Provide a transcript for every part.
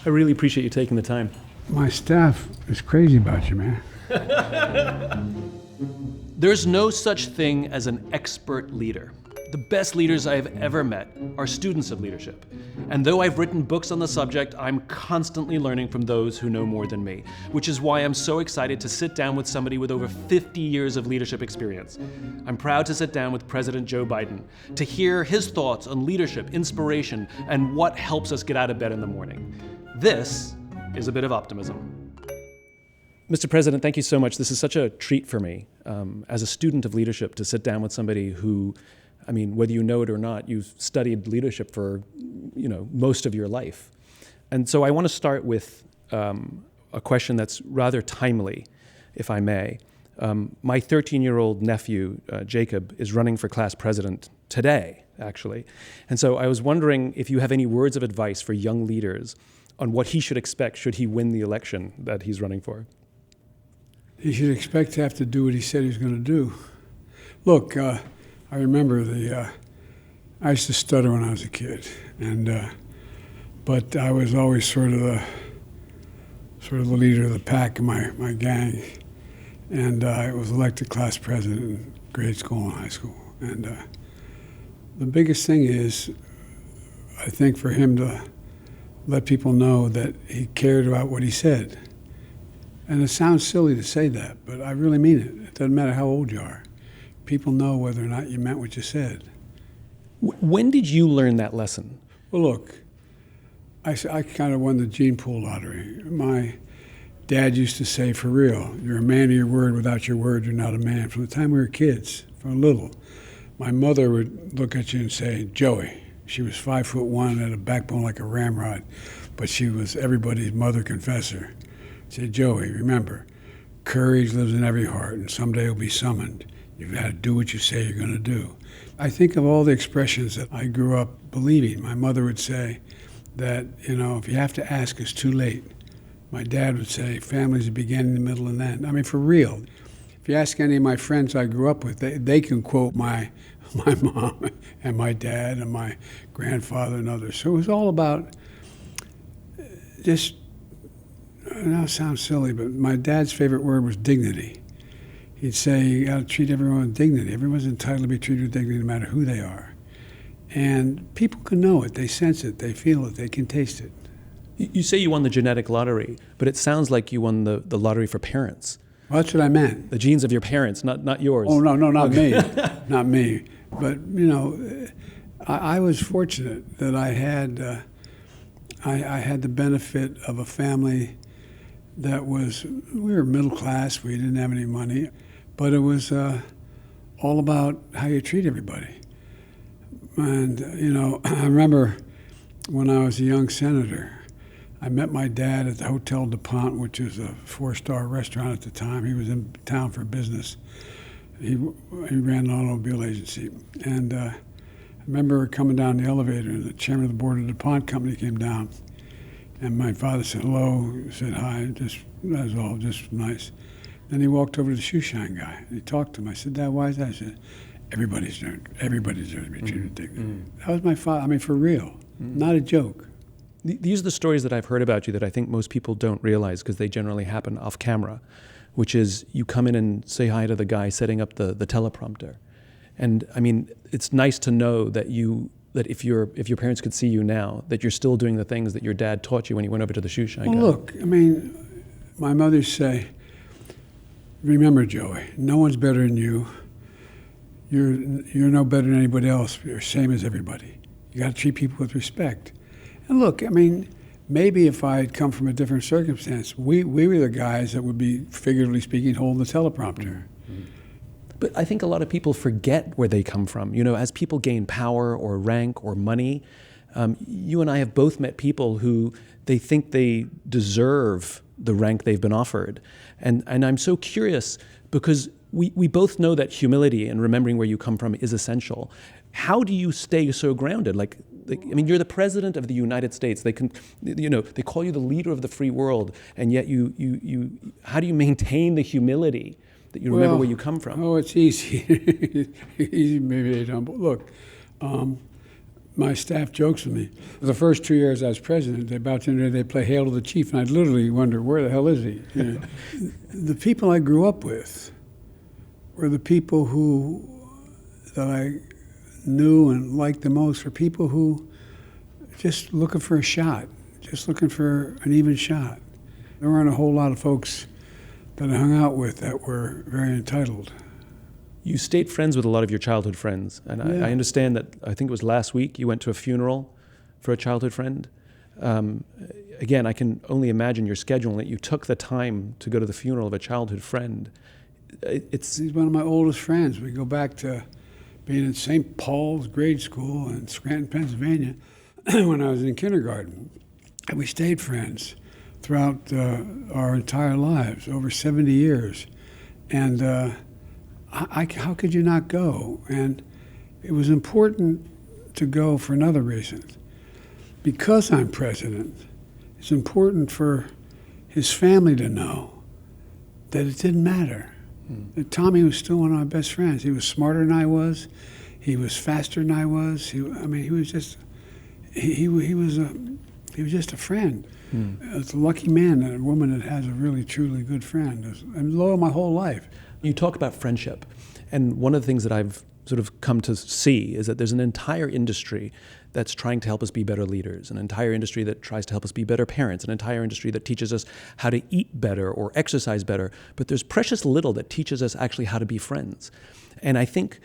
I really appreciate you taking the time. My staff is crazy about you, man. There's no such thing as an expert leader. The best leaders I have ever met are students of leadership. And though I've written books on the subject, I'm constantly learning from those who know more than me, which is why I'm so excited to sit down with somebody with over 50 years of leadership experience. I'm proud to sit down with President Joe Biden to hear his thoughts on leadership, inspiration, and what helps us get out of bed in the morning. This is A Bit of Optimism. Mr. President, thank you so much. This is such a treat for me as a student of leadership to sit down with somebody who, I mean, whether you know it or not, you've studied leadership for, most of your life. And so I want to start with a question that's rather timely, if I may. My 13-year-old nephew, Jacob, is running for class president today, actually. And so I was wondering if you have any words of advice for young leaders on what he should expect should he win the election that he's running for. He should expect to have to do what he said he was going to do. Look, I remember I used to stutter when I was a kid, but I was always sort of the leader of the pack in my gang, and I was elected class president in grade school and high school. And the biggest thing is, I think, for him to let people know that he cared about what he said. And it sounds silly to say that, but I really mean it. It doesn't matter how old you are. People know whether or not you meant what you said. When did you learn that lesson? Well, look, I kind of won the gene pool lottery. My dad used to say, for real, you're a man of your word. Without your word, you're not a man. From the time we were kids, from little, my mother would look at you and say, Joey. She was 5'1", and had a backbone like a ramrod, but she was everybody's mother confessor. She'd say, Joey, remember, courage lives in every heart, and someday it'll be summoned. You've got to do what you say you're going to do. I think of all the expressions that I grew up believing. My mother would say that, if you have to ask, it's too late. My dad would say, family's the beginning, the middle, and end. I mean, for real. If you ask any of my friends I grew up with, they can quote my mom and my dad and my grandfather and others. So it was all about just, I know it sounds silly, but my dad's favorite word was dignity. He'd say, you got to treat everyone with dignity. Everyone's entitled to be treated with dignity no matter who they are. And people can know it, they sense it, they feel it, they can taste it. You say you won the genetic lottery, but it sounds like you won the lottery for parents. Well, that's what I meant. The genes of your parents, not yours. Oh, no, not me. Not me. But, I was fortunate that I had the benefit of a family that we were middle class, we didn't have any money, but it was all about how you treat everybody. And, I remember when I was a young senator, I met my dad at the Hotel DuPont, which was a 4-star restaurant at the time. He was in town for business. He ran an automobile agency. And I remember coming down the elevator, and the chairman of the board of the DuPont company came down. And my father said hello, said hi, that was all, just nice. Then he walked over to the shoe shine guy, and he talked to him. I said, Dad, why is that? I said, everybody deserves to be treated with dignity. That was my father, I mean, for real, not a joke. These are the stories that I've heard about you that I think most people don't realize because they generally happen off camera, which is you come in and say hi to the guy setting up the teleprompter. And I mean, it's nice to know that if your parents could see you now, that you're still doing the things that your dad taught you when you went over to the shoe shine guy. Well, look, I mean, my mother say, remember, Joey, no one's better than you. You're no better than anybody else. You're the same as everybody. You got to treat people with respect. And look, I mean, maybe if I had come from a different circumstance, we were the guys that would be, figuratively speaking, holding the teleprompter. But I think a lot of people forget where they come from. As people gain power or rank or money, you and I have both met people who they think they deserve the rank they've been offered. And I'm so curious because we both know that humility and remembering where you come from is essential. How do you stay so grounded? You're the president of the United States. They call you the leader of the free world, and yet how do you maintain the humility that you remember where you come from? Oh, it's easy. Easy, maybe humble. Look, My staff jokes with me. The first 2 years I was president, about the end of the day, they'd play Hail to the Chief, and I'd literally wonder, where the hell is he? You know? The people I grew up with were the people that I knew and liked the most, were people who just looking for a shot, just looking for an even shot. There weren't a whole lot of folks that I hung out with that were very entitled. You stayed friends with a lot of your childhood friends, and I understand that, I think it was last week, you went to a funeral for a childhood friend. Again, I can only imagine your schedule, and that you took the time to go to the funeral of a childhood friend. He's one of my oldest friends. We go back to being at St. Paul's grade school in Scranton, Pennsylvania, when I was in kindergarten. And we stayed friends throughout our entire lives, over 70 years. And how could you not go? And it was important to go for another reason. Because I'm president, it's important for his family to know that it didn't matter. That Tommy was still one of my best friends. He was smarter than I was. He was faster than I was. He was just a friend. It's a lucky man, a woman that has a really, truly good friend. I'm loyal my whole life. You talk about friendship, and one of the things that I've sort of come to see is that there's an entire industry that's trying to help us be better leaders, an entire industry that tries to help us be better parents, an entire industry that teaches us how to eat better or exercise better, but there's precious little that teaches us actually how to be friends. And I think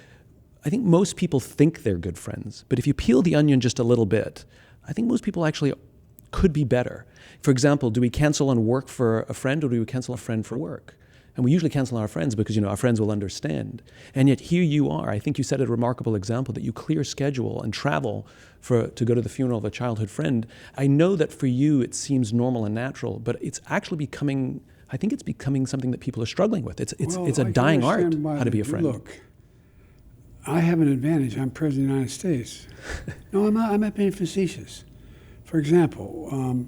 most people think they're good friends, but if you peel the onion just a little bit, I think most people actually could be better. For example, do we cancel on work for a friend, or do we cancel a friend for work? And we usually cancel on our friends because, our friends will understand. And yet here you are. I think you set a remarkable example that you clear schedule and travel to go to the funeral of a childhood friend. I know that for you it seems normal and natural, but it's actually becoming something that people are struggling with. It's a dying art, how to be a friend. Look, I have an advantage. I'm president of the United States. No, I'm not being facetious. For example,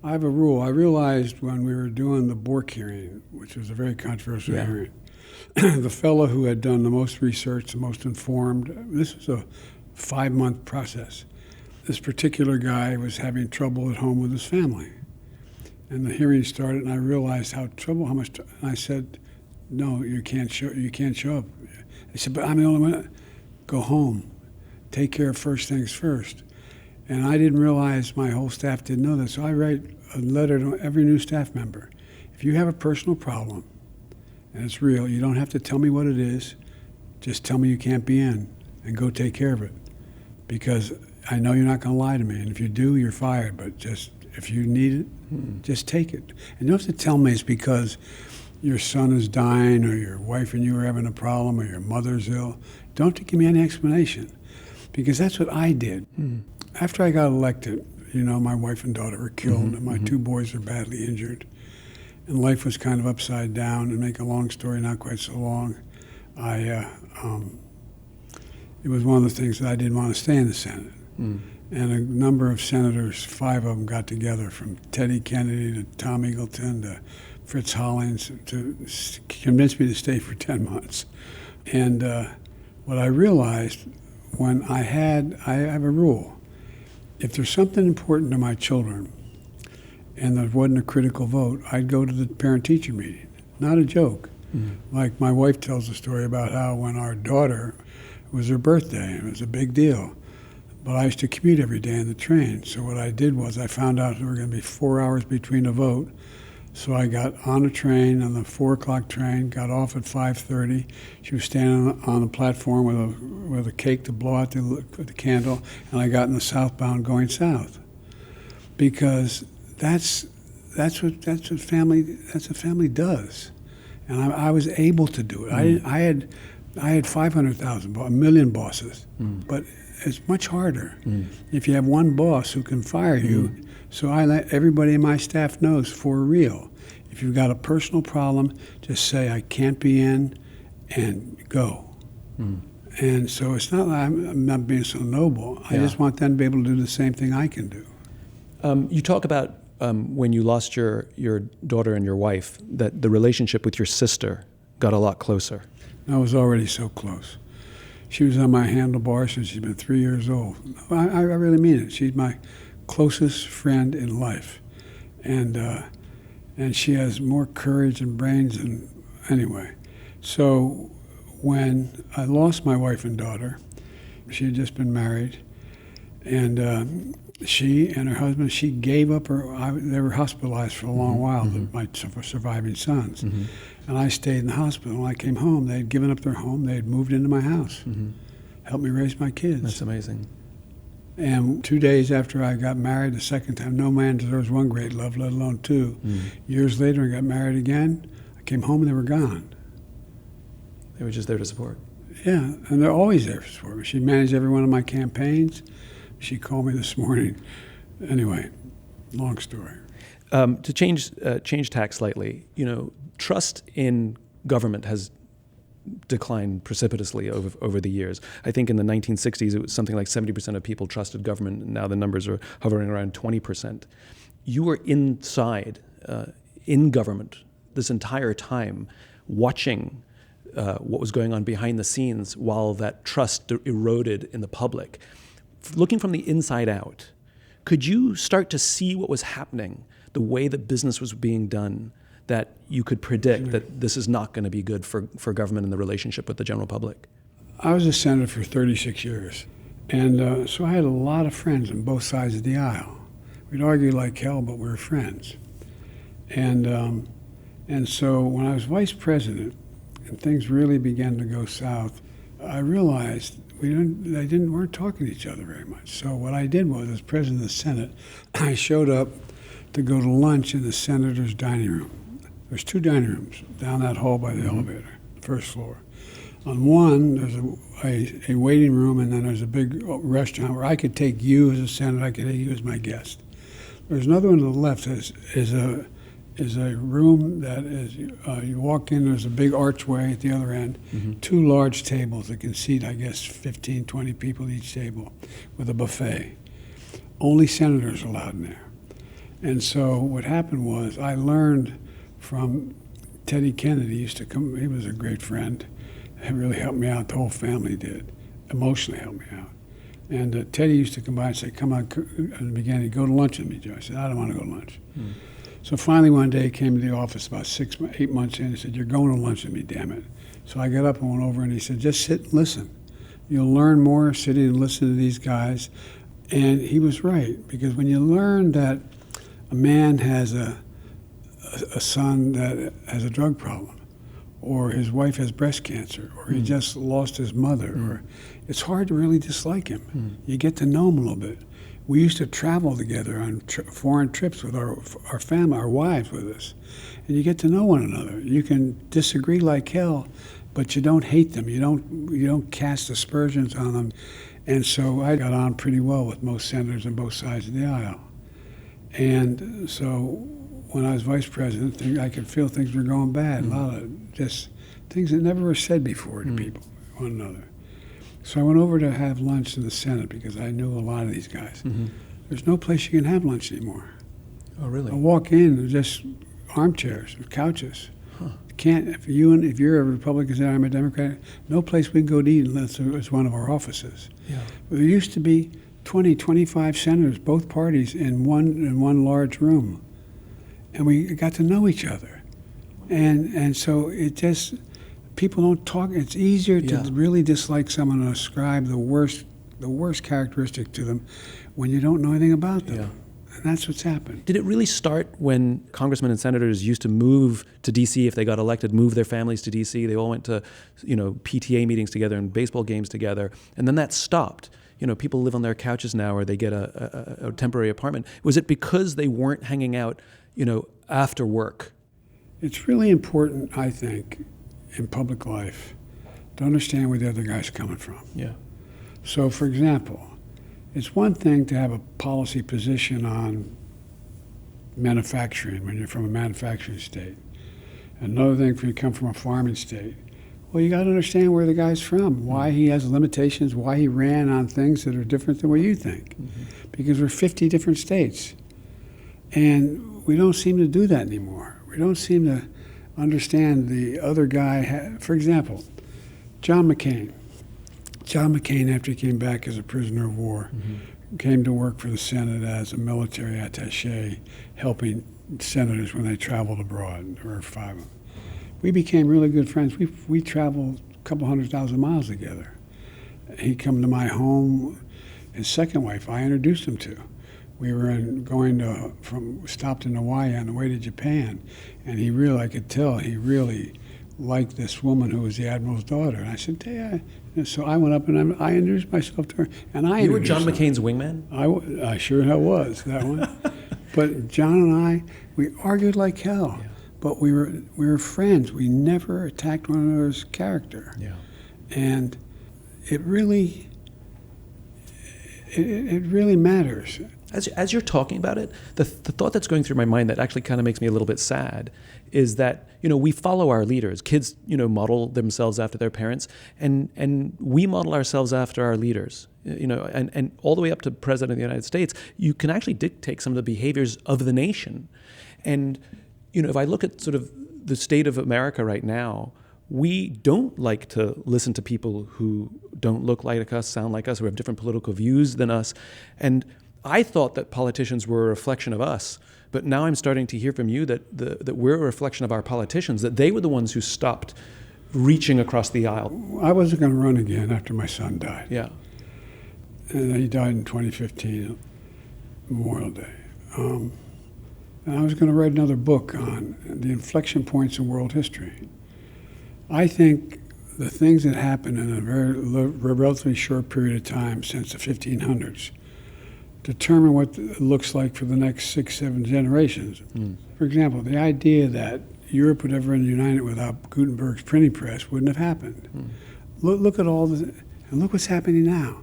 I have a rule. I realized when we were doing the Bork hearing, which was a very controversial hearing, the fellow who had done the most research, the most informed, this was a 5-month process. This particular guy was having trouble at home with his family. And the hearing started, and I realized and I said, no, you can't show up. He said, but I'm the only one. Go home. Take care of first things first. And I didn't realize my whole staff didn't know that. So I write a letter to every new staff member. If you have a personal problem and it's real, you don't have to tell me what it is. Just tell me you can't be in and go take care of it. Because I know you're not going to lie to me. And if you do, you're fired. But just if you need it, just take it. And you don't have to tell me it's because your son is dying or your wife and you are having a problem or your mother's ill. Don't give me any explanation. Because that's what I did. After I got elected, my wife and daughter were killed, and my 2 boys were badly injured, and life was kind of upside down. And make a long story not quite so long, it was one of the things that I didn't want to stay in the Senate. And a number of senators, 5 of them got together, from Teddy Kennedy to Tom Eagleton to Fritz Hollings, to convince me to stay for 10 months. And what I realized when I have a rule. If there's something important to my children and there wasn't a critical vote, I'd go to the parent-teacher meeting. Not a joke. Like my wife tells a story about how when our daughter, it was her birthday, and it was a big deal. But I used to commute every day in the train. So what I did was I found out there were going to be 4 hours between a vote. So I got on a train, on the 4 o'clock train, got off at 5:30. She was standing on the platform with a cake to blow out the candle, and I got in the southbound going south. Because that's what family does. And I was able to do it. I had 500,000, a million bosses, but it's much harder if you have one boss who can fire you. So I let everybody in my staff knows for real. If you've got a personal problem, just say, I can't be in, and go. And so it's not like I'm not being so noble. I just want them to be able to do the same thing I can do. You talk about when you lost your daughter and your wife, that the relationship with your sister got a lot closer. I was already so close. She was on my handlebar since she's been 3 years old. I really mean it. She's my closest friend in life. And she has more courage and brains than anyway. So when I lost my wife and daughter, she had just been married, and she and her husband, she gave up they were hospitalized for a long while, my surviving sons. And I stayed in the hospital. When I came home, they had given up their home. They had moved into my house, helped me raise my kids. That's amazing. And 2 days after I got married the second time, no man deserves one great love, let alone two. Years later, I got married again. I came home and they were gone. They were just there to support. Yeah, and they're always there for me. She managed every one of my campaigns. She called me this morning. Anyway, long story. To change tack slightly, trust in government has declined precipitously over the years. I think in the 1960s, it was something like 70% of people trusted government, and now the numbers are hovering around 20%. You were inside, in government, this entire time, watching what was going on behind the scenes while that trust eroded in the public. Looking from the inside out, could you start to see what was happening, the way that business was being done, that you could predict that this is not going to be good for government and the relationship with the general public? I was a senator for 36 years, and so I had a lot of friends on both sides of the aisle. We'd argue like hell, but we were friends. And so when I was vice president and things really began to go south, I realized they weren't talking to each other very much. So what I did was, as president of the Senate, I showed up to go to lunch in the senator's dining room. There's 2 dining rooms down that hall by the elevator, first floor. On one, there's a waiting room, and then there's a big restaurant where I could take you as a senator, I could take you as my guest. There's another one to the left is a room that is, you walk in, there's a big archway at the other end, 2 large tables that can seat, I guess, 15, 20 people at each table with a buffet. Only senators allowed in there. And so what happened was I learned from Teddy Kennedy, used to come, he was a great friend. He really helped me out, the whole family did, emotionally helped me out. And Teddy used to come by and say, come on, at the beginning, go to lunch with me, Joe. I said, I don't want to go to lunch. So finally one day he came to the office about 8 months in and said, you're going to lunch with me, damn it. So I got up and went over and he said, just sit and listen. You'll learn more sitting and listening to these guys. And he was right, because when you learn that a man has a son that has a drug problem, or his wife has breast cancer, or he just lost his mother, or it's hard to really dislike him. You get to know him a little bit. We used to travel together on foreign trips with our family, our wives with us, and you get to know one another. You can disagree like hell, but you don't hate them. You don't cast aspersions on them. And so I got on pretty well with most senators on both sides of the aisle. And so when I was vice president, I could feel things were going bad. A lot of just things that never were said before to people, one another. So I went over to have lunch in the Senate because I knew a lot of these guys. There's no place you can have lunch anymore. Oh, really? I walk in, there's just armchairs, couches. Can't, if you're a Republican and I'm a Democrat, no place we can go to eat unless it's one of our offices. Yeah. But there used to be 20, 25 senators, both parties, in one large room. And we got to know each other. And so it just, people don't talk. It's easier to really dislike someone and ascribe the worst characteristic to them when you don't know anything about them. Yeah. And that's what's happened. Did it really start when congressmen and senators used to move to D.C. if they got elected, move their families to D.C.? They all went to, PTA meetings together and baseball games together, and then that stopped. People live on their couches now, or they get a temporary apartment. Was it because they weren't hanging out, after work? It's really important, I think, in public life to understand where the other guy's coming from. Yeah. So, for example, it's one thing to have a policy position on manufacturing when you're from a manufacturing state. Another thing if you come from a farming state. Well, you got to understand where the guy's from, why he has limitations, why he ran on things that are different than what you think. Because we're 50 different states. And we don't seem to do that anymore. We don't seem to understand the other guy. For example, John McCain. John McCain, after he came back as a prisoner of war, came to work for the Senate as a military attaché, helping senators when they traveled abroad. There were 5 of them. We became really good friends. We traveled a couple 100,000 miles together. He'd come to my home. His second wife, I introduced him to. We were stopped in Hawaii on the way to Japan, and I could tell he really liked this woman who was the admiral's daughter. And I said, "Yeah." And so I went up and I introduced myself to her. And You were John McCain's wingman? I sure was, that one. But John and we argued like hell. Yeah. But we were friends. We never attacked one another's character. Yeah. And it really matters. As you're talking about it, the thought that's going through my mind that actually kind of makes me a little bit sad is that, we follow our leaders. Kids, model themselves after their parents, and we model ourselves after our leaders. And all the way up to President of the United States, you can actually dictate some of the behaviors of the nation. And, if I look at sort of the state of America right now, we don't like to listen to people who don't look like us, sound like us, who have different political views than us. And I thought that politicians were a reflection of us, but now I'm starting to hear from you that we're a reflection of our politicians, that they were the ones who stopped reaching across the aisle. I wasn't going to run again after my son died. Yeah. And he died in 2015, Memorial Day. And I was going to write another book on the inflection points in world history. I think the things that happened in a relatively short period of time since the 1500s determine what it looks like for the next 6, 7 generations. For example, the idea that Europe would ever been united without Gutenberg's printing press wouldn't have happened. Look at and look what's happening now.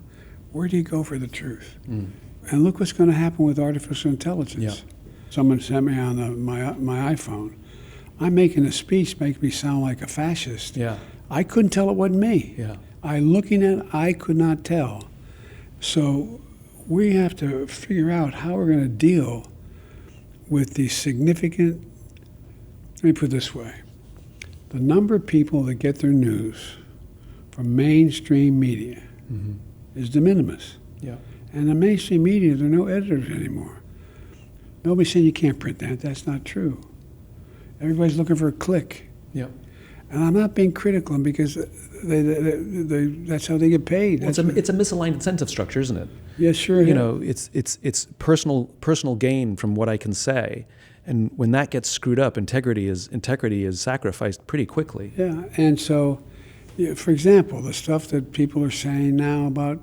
Where do you go for the truth? And look what's going to happen with artificial intelligence. Yeah. Someone sent me on my iPhone. I'm making a speech makes me sound like a fascist. Yeah. I couldn't tell it wasn't me. Yeah. Looking at it, I could not tell. So we have to figure out how we're going to deal with the significant, let me put it this way, the number of people that get their news from mainstream media is de minimis. Yeah. And the mainstream media, there are no editors anymore. Nobody's saying you can't print that. That's not true. Everybody's looking for a click. Yeah. And I'm not being critical because that's how they get paid. Well, it's a misaligned incentive structure, isn't it? Yeah, sure. It's personal gain from what I can say, and when that gets screwed up, integrity is sacrificed pretty quickly. Yeah, and so, for example, the stuff that people are saying now about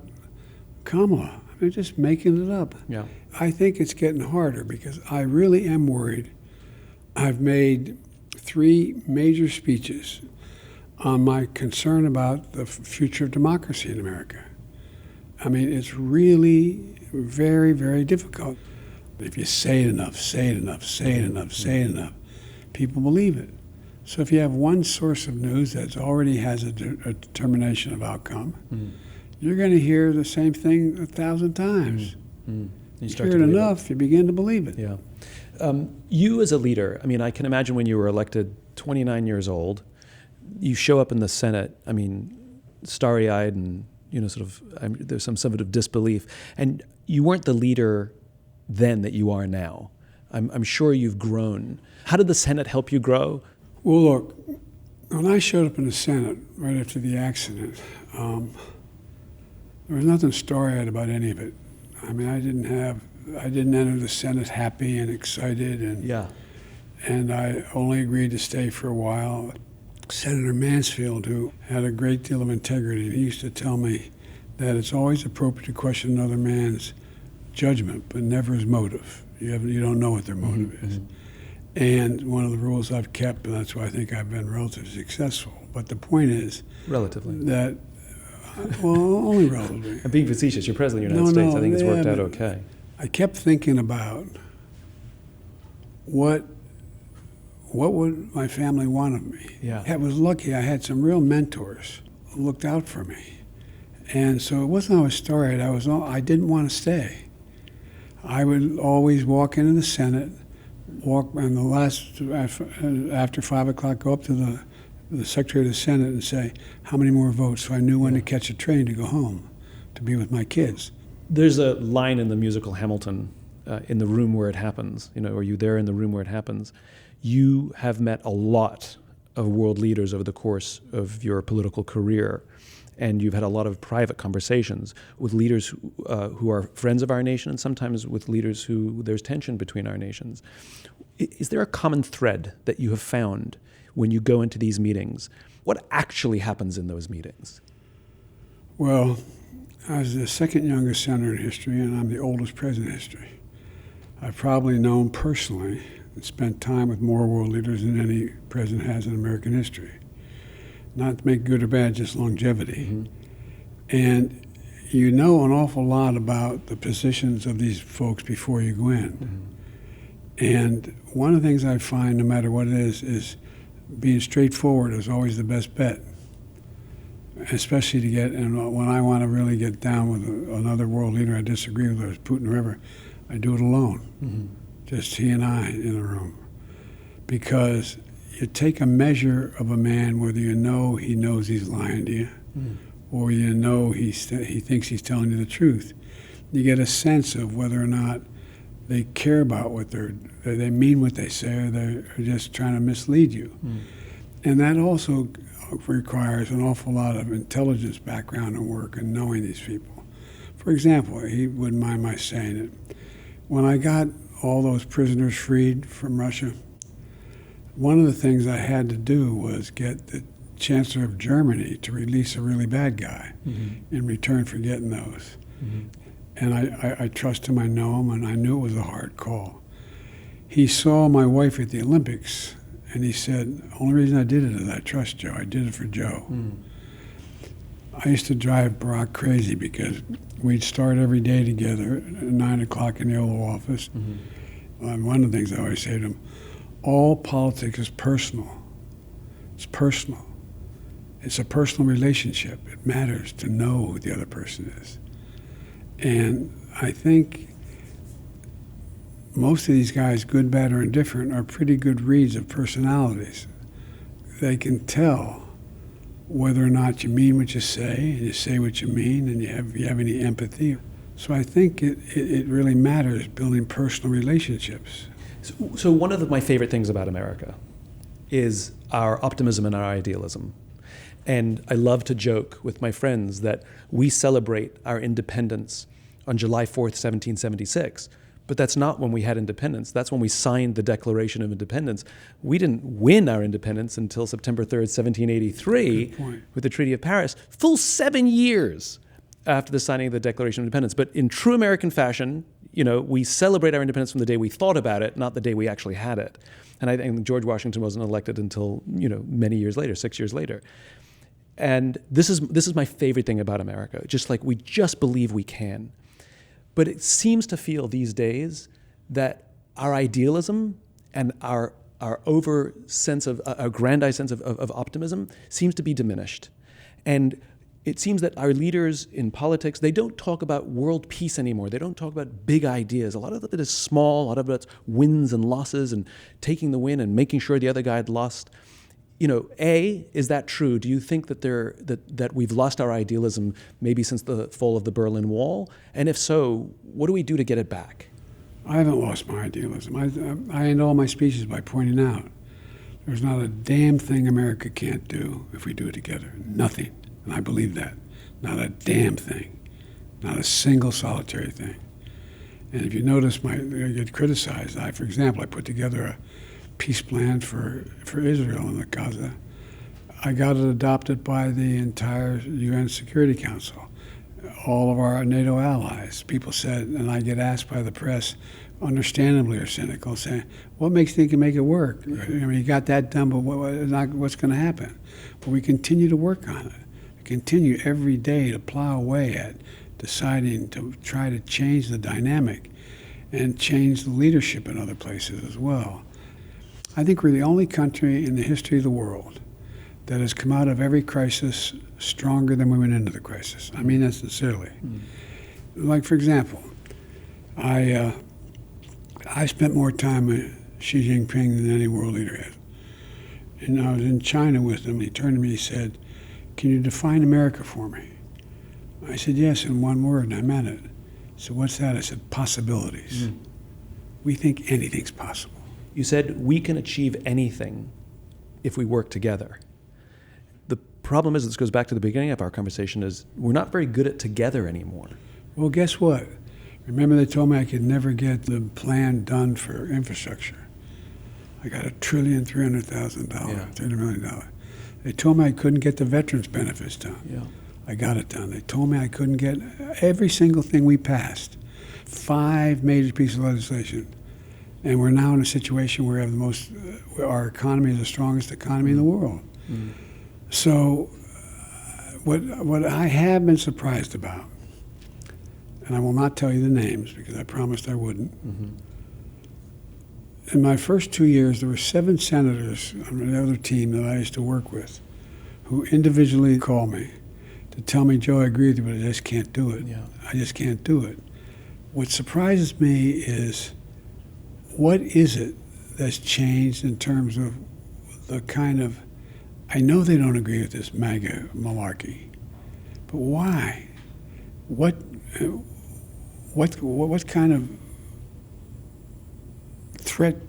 Kamala, they're just making it up. Yeah. I think it's getting harder because I really am worried. I've made 3 major speeches on my concern about the future of democracy in America. I mean, it's really very, very difficult. If you say it enough, people believe it. So if you have one source of news that already has a determination of outcome, you're going to hear the same thing 1,000 times. You hear it enough, you begin to believe it. Yeah. You as a leader, I mean, I can imagine when you were elected 29 years old, you show up in the Senate, I mean, starry-eyed and, there's some sort of disbelief. And you weren't the leader then that you are now. I'm sure you've grown. How did the Senate help you grow? Well, look, when I showed up in the Senate right after the accident, there was nothing starry-eyed about any of it. I mean, I didn't enter the Senate happy and excited, and I only agreed to stay for a while. Senator Mansfield, who had a great deal of integrity, he used to tell me that it's always appropriate to question another man's judgment, but never his motive. You don't know what their motive is. And one of the rules I've kept, and that's why I think I've been relatively successful. But the point is, relatively, that only relatively. I'm being facetious. You're president of the United States. I think it's worked out okay. I kept thinking about what would my family want of me. Yeah. I was lucky. I had some real mentors who looked out for me. And so it wasn't I was starry-eyed. I didn't want to stay. I would always walk into the Senate, walk on the last, after 5 o'clock, go up to the the Secretary of the Senate and say, how many more votes? So I knew when to catch a train to go home, to be with my kids. There's a line in the musical Hamilton, in the room where it happens, or you there in the room where it happens. You have met a lot of world leaders over the course of your political career, and you've had a lot of private conversations with leaders who are friends of our nation, and sometimes with leaders who there's tension between our nations. Is there a common thread that you have found when you go into these meetings? What actually happens in those meetings? Well, I was the second youngest senator in history, and I'm the oldest president in history. I've probably known personally and spent time with more world leaders than any president has in American history. Not to make good or bad, just longevity. Mm-hmm. And you know an awful lot about the positions of these folks before you go in. Mm-hmm. And one of the things I find, no matter what it is being straightforward is always the best bet. Especially to get, and when I want to really get down with another world leader I disagree with, whether it's Putin or whoever, I do it alone. Mm-hmm. Just he and I in a room. Because you take a measure of a man, whether you know he knows he's lying to you, or you know he thinks he's telling you the truth. You get a sense of whether or not they care about what they mean what they say, or they're just trying to mislead you. And that also requires an awful lot of intelligence background and work and knowing these people. For example, he wouldn't mind my saying it. When I got all those prisoners freed from Russia, one of the things I had to do was get the Chancellor of Germany to release a really bad guy in return for getting those. And I trust him, I know him, and I knew it was a hard call. He saw my wife at the Olympics, and he said, the only reason I did it is I trust Joe. I did it for Joe. I used to drive Barack crazy because we'd start every day together at 9 o'clock in the Oval Office. And one of the things I always say to him, all politics is personal. It's personal. It's a personal relationship. It matters to know who the other person is. And I think most of these guys, good, bad, or indifferent, are pretty good reads of personalities. They can tell whether or not you mean what you say, and you say what you mean, and you have any empathy. So I think it really matters building personal relationships. So one of my favorite things about America is our optimism and our idealism. And I love to joke with my friends that we celebrate our independence on July 4th, 1776. But that's not when we had independence. That's when we signed the Declaration of Independence. We didn't win our independence until September 3rd, 1783, with the Treaty of Paris, full 7 years after the signing of the Declaration of Independence. But in true American fashion, we celebrate our independence from the day we thought about it, not the day we actually had it. And I think George Washington wasn't elected until, many years later, 6 years later. And this is my favorite thing about America. Just like we just believe we can. But it seems to feel these days that our idealism and our grandized sense of optimism seems to be diminished. And it seems that our leaders in politics, they don't talk about world peace anymore. They don't talk about big ideas. A lot of it is small. A lot of it's wins and losses and taking the win and making sure the other guy had lost. Is that true? Do you think that that we've lost our idealism maybe since the fall of the Berlin Wall? And if so, what do we do to get it back? I haven't lost my idealism. I end all my speeches by pointing out there's not a damn thing America can't do if we do it together. Nothing. And I believe that. Not a damn thing. Not a single solitary thing. And if you notice, I get criticized. For example, I put together a peace plan for Israel and the Gaza. I got it adopted by the entire UN Security Council, all of our NATO allies. People said, and I get asked by the press, understandably or cynical, saying, what makes you think you can make it work? You got that done, but what's going to happen? But we continue to work on it. We continue every day to plow away at deciding to try to change the dynamic and change the leadership in other places as well. I think we're the only country in the history of the world that has come out of every crisis stronger than we went into the crisis. I mean that sincerely. Like, for example, I spent more time with Xi Jinping than any world leader has. And I was in China with him. He turned to me and he said, "Can you define America for me?" I said, "Yes, in one word," and I meant it. So what's that? I said, possibilities. We think anything's possible. You said we can achieve anything if we work together. The problem is, this goes back to the beginning of our conversation, is we're not very good at together anymore. Well, guess what? Remember they told me I could never get the plan done for infrastructure. I got $1,300,000,000, $300 million. They told me I couldn't get the veterans benefits done. Yeah. I got it done. They told me I couldn't get every single thing we passed. 5 major pieces of legislation. And we're now in a situation where we have where our economy is the strongest economy in the world. So what I have been surprised about, and I will not tell you the names because I promised I wouldn't. In my first 2 years, there were 7 senators on another team that I used to work with who individually called me to tell me, "Joe, I agree with you, but I just can't do it. Yeah. I just can't do it." What surprises me is, what is it that's changed in terms of the kind of, I know they don't agree with this MAGA malarkey, but why? What kind of threat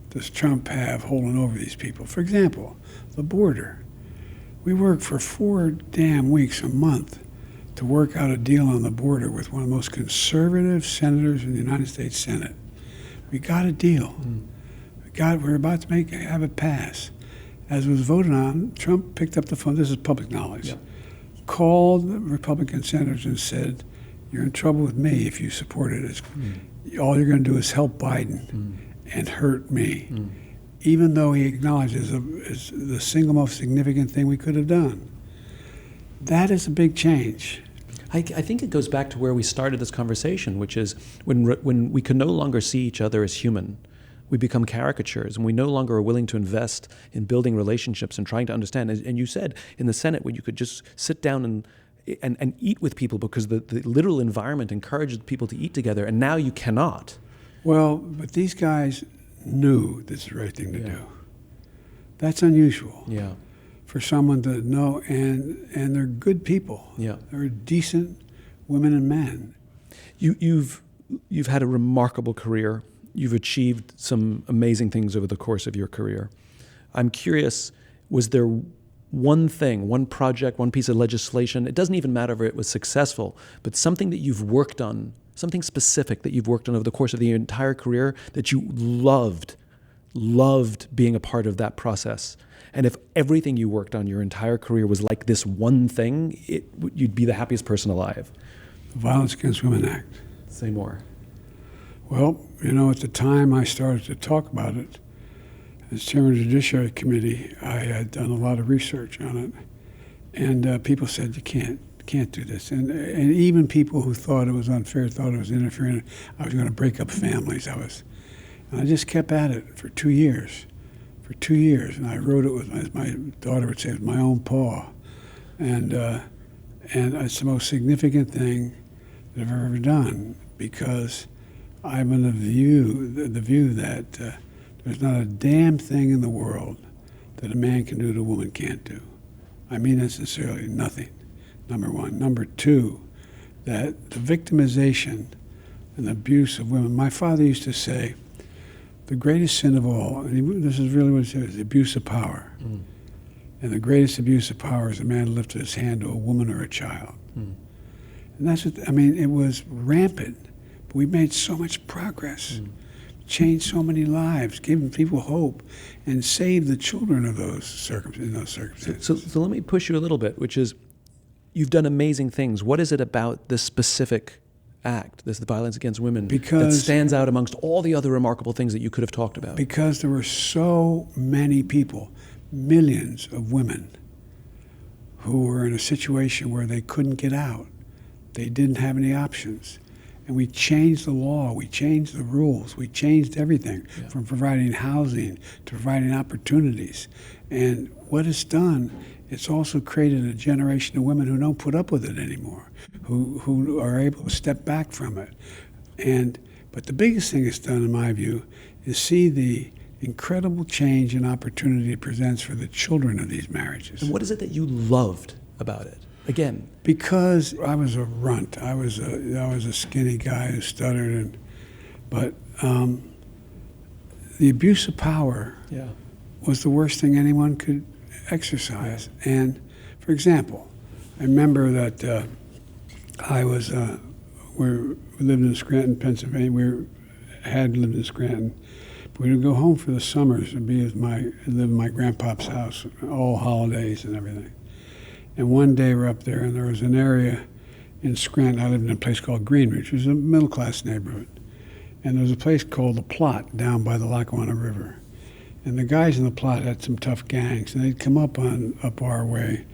does Trump have holding over these people? For example, the border. We worked for 4 damn weeks a month to work out a deal on the border with one of the most conservative senators in the United States Senate. We got a deal. We're about to have it pass. As it was voted on, Trump picked up the phone. This is public knowledge. Yeah. Called the Republican senators and said, "You're in trouble with me if you support it. All you're going to do is help Biden and hurt me." Even though he acknowledges it's the single most significant thing we could have done. That is a big change. I think it goes back to where we started this conversation, which is when we can no longer see each other as human, we become caricatures, and we no longer are willing to invest in building relationships and trying to understand. And you said in the Senate, when you could just sit down and eat with people because the literal environment encouraged people to eat together, and now you cannot. Well, but these guys knew this is the right thing to do. That's unusual. Yeah. For someone to know, and they're good people. Yeah. They're decent women and men. You've had a remarkable career. You've achieved some amazing things over the course of your career. I'm curious, was there one thing, one project, one piece of legislation, it doesn't even matter if it was successful, but something that you've worked on, something specific that you've worked on over the course of the entire career that you loved being a part of that process? And if everything you worked on your entire career was like this one thing, you'd be the happiest person alive. The Violence Against Women Act. Say more. Well, at the time I started to talk about it, as chairman of the Judiciary Committee, I had done a lot of research on it. And people said, you can't do this. And even people who thought it was unfair, thought it was interfering. I was going to break up families. And I just kept at it for 2 years. And I wrote it with, as my daughter would say, with my own paw. And it's the most significant thing that I've ever done, because I'm in the view that there's not a damn thing in the world that a man can do that a woman can't do. I mean that sincerely, nothing, number one. Number two, that the victimization and abuse of women, my father used to say, the greatest sin of all, and this is really what he said, is abuse of power. And the greatest abuse of power is a man lifted his hand to a woman or a child. And that's what, it was rampant. But we made so much progress, changed so many lives, given people hope, and saved the children of those circumstances. So let me push you a little bit, which is, you've done amazing things. What is it about this specific act, the violence against women, that stands out amongst all the other remarkable things that you could have talked about? Because there were so many people, millions of women, who were in a situation where they couldn't get out. They didn't have any options. And we changed the law, we changed the rules, we changed everything, from providing housing to providing opportunities. And what it's done, it's also created a generation of women who don't put up with it anymore, who are able to step back from it. But the biggest thing it's done, in my view, is see the incredible change and opportunity it presents for the children of these marriages. And what is it that you loved about it? Again, because I was a runt. I was a skinny guy who stuttered, but the abuse of power was the worst thing anyone could exercise. And for example, I remember that we lived in Scranton, Pennsylvania. We had lived in Scranton. We would go home for the summers and live in my grandpa's house, all holidays and everything. And one day we're up there, and there was an area in Scranton. I lived in a place called Greenwich, which was a middle-class neighborhood. And there was a place called the Plot down by the Lackawanna River. And the guys in the Plot had some tough gangs, and they'd come up our way.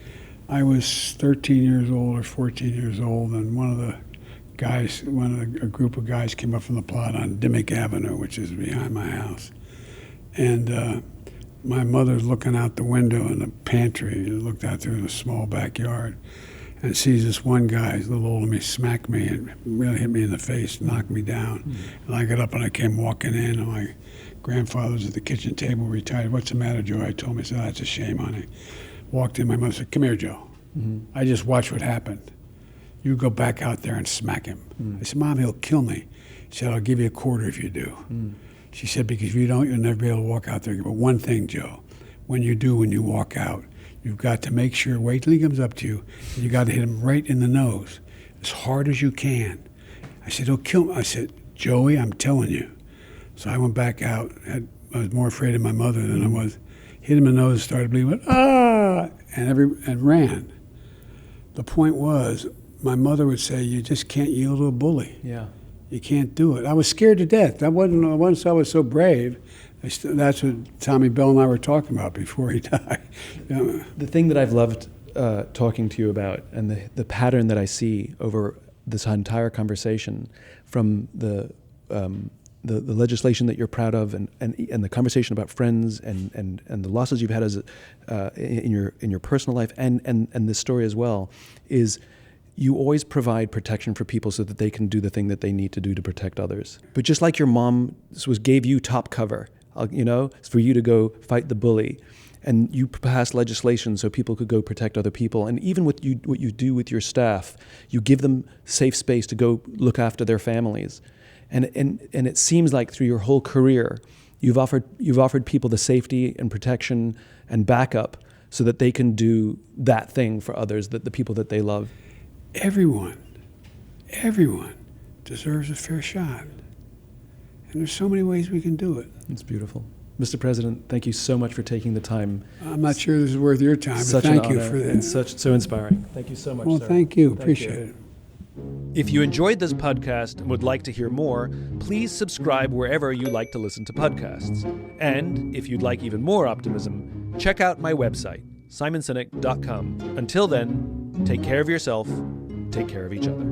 I was 13 years old or 14 years old, and a group of guys came up from the Plot on Dimmick Avenue, which is behind my house. And my mother's looking out the window in the pantry, and looked out through the small backyard, and sees this one guy, he's a little older than me, smack me and really hit me in the face, knocked me down. And I got up and I came walking in, and my grandfather was at the kitchen table, retired. "What's the matter, Joe?" I told him. He said, "Oh, that's a shame, honey." Walked in, my mother said, "Come here, Joe." I just watched what happened. "You go back out there and smack him." I said, "Mom, he'll kill me." She said, "I'll give you a quarter if you do." She said, "Because if you don't, you'll never be able to walk out there. But one thing, Joe, when you walk out, you've got to make sure, wait till he comes up to you, and you got to hit him right in the nose, as hard as you can." I said, "He'll kill me." I said, "Joey, I'm telling you." So I went back out. I was more afraid of my mother than I was. Hit him in the nose, started bleeding, went, "Ah!" and ran. The point was, my mother would say, "You just can't yield to a bully. Yeah. You can't do it." I was scared to death. Once I was so brave. That's what Tommy Bell and I were talking about before he died. The thing that I've loved talking to you about, and the pattern that I see over this entire conversation, from the legislation that you're proud of, and the conversation about friends and the losses you've had as in your personal life, and this story as well, is you always provide protection for people so that they can do the thing that they need to do to protect others. But just like your mom gave you top cover, for you to go fight the bully, and you passed legislation so people could go protect other people. And even what you do with your staff, you give them safe space to go look after their families. And it seems like through your whole career, you've offered people the safety and protection and backup so that they can do that thing for others, that the people that they love. Everyone deserves a fair shot. And there's so many ways we can do it. It's beautiful. Mr. President, thank you so much for taking the time. I'm not sure this is worth your time, but thank you for that. And so inspiring. Thank you so much, Well, sir. thank you. Appreciate it. If you enjoyed this podcast and would like to hear more, please subscribe wherever you like to listen to podcasts. And if you'd like even more optimism, check out my website, simonsinek.com. Until then, take care of yourself, take care of each other.